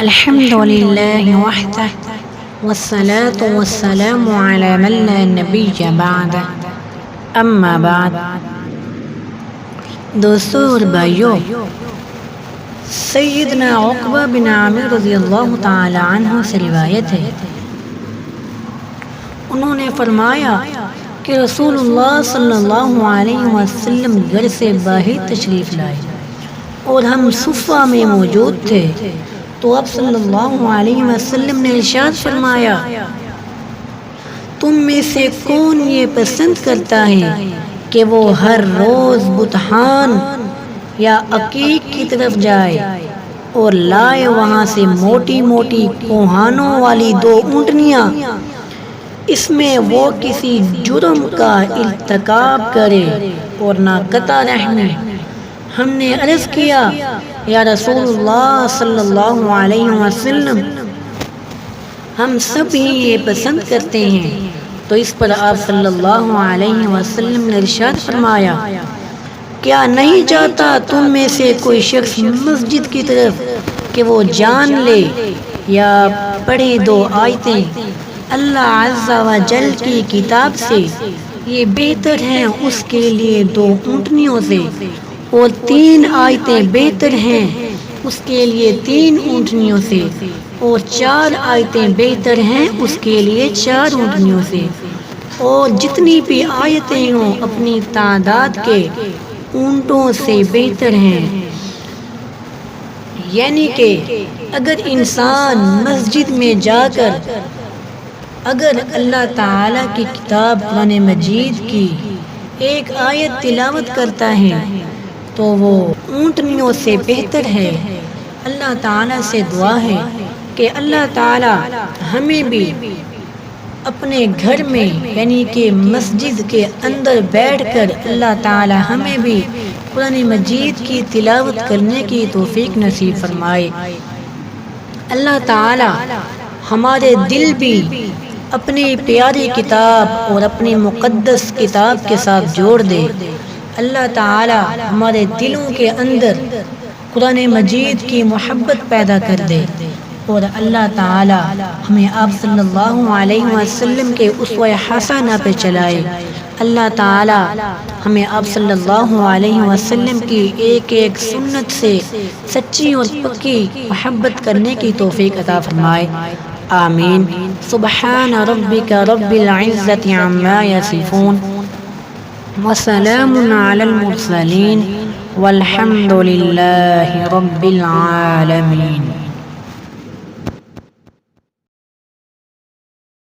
الحمد لله وحده والصلاة والسلام على من لا نبی بعد اما بعد۔ دوستو اور بھائیو، سیدنا عقبہ بن عامر رضی اللہ تعالی عنہ سے روایت ہے، انہوں نے فرمایا کہ رسول اللہ صلی اللہ علیہ وسلم گھر سے باہر تشریف لائے اور ہم صفہ میں موجود تھے، تو آپ صلی اللہ علیہ وسلم نے ارشاد فرمایا، تم میں سے کون یہ پسند کرتا ہے کہ وہ ہر روز بتخان یا عقیق کی طرف جائے اور لائے وہاں سے موٹی موٹی کوہانوں والی 2 اونٹنیاں، اس میں وہ کسی جرم کا ارتکاب کرے اور نہ قطع رحمی۔ ہم نے عرض کیا، یا رسول اللہ صلی اللہ علیہ وسلم، ہم سب ہی یہ پسند کرتے ہیں، تو اس پر آپ صلی اللہ علیہ وسلم نے ارشاد فرمایا، کیا نہیں چاہتا تم میں سے کوئی شخص مسجد کی طرف کہ وہ جان لے یا پڑھے 2 آیتیں اللہ عز و جل کی کتاب سے، یہ بہتر ہیں اس کے لیے 2 اونٹنیوں سے، اور 3 آیتیں بہتر ہیں اس کے لیے 3 اونٹنیوں سے، اور 4 آیتیں بہتر ہیں اس کے لیے 4 اونٹنیوں سے، اور جتنی بھی آیتیں ہوں اپنی تعداد کے اونٹوں سے بہتر ہیں۔ یعنی کہ اگر انسان مسجد میں جا کر اگر اللہ تعالیٰ کی کتاب قرآن مجید کی 1 آیت تلاوت کرتا ہے تو وہ اونٹنیوں سے بہتر ہے۔ اللہ تعالیٰ سے دعا ہے کہ اللہ تعالیٰ ہمیں بھی اپنے گھر میں یعنی کہ مسجد کے اندر بیٹھ کر اللہ تعالیٰ ہمیں بھی قرآن مجید کی تلاوت کرنے کی توفیق نصیب فرمائے۔ اللہ تعالیٰ ہمارے دل بھی اپنی پیاری کتاب اور اپنی مقدس کتاب کے ساتھ جوڑ دے۔ اللہ تعالیٰ ہمارے دلوں کے اندر قرآن مجید کی محبت پیدا کر دے، اور اللہ تعالیٰ ہمیں آپ صلی اللہ علیہ وسلم کے اسوہ حسنہ پہ چلائے۔ اللہ تعالیٰ ہمیں آپ صلی اللہ علیہ وسلم کی ایک ایک سنت سے سچی اور پکی محبت کرنے کی توفیق عطا فرمائے، آمین۔ سبحان ربک رب العزت عما یصفون وسلام علی المرسلین والحمد للہ رب العالمین۔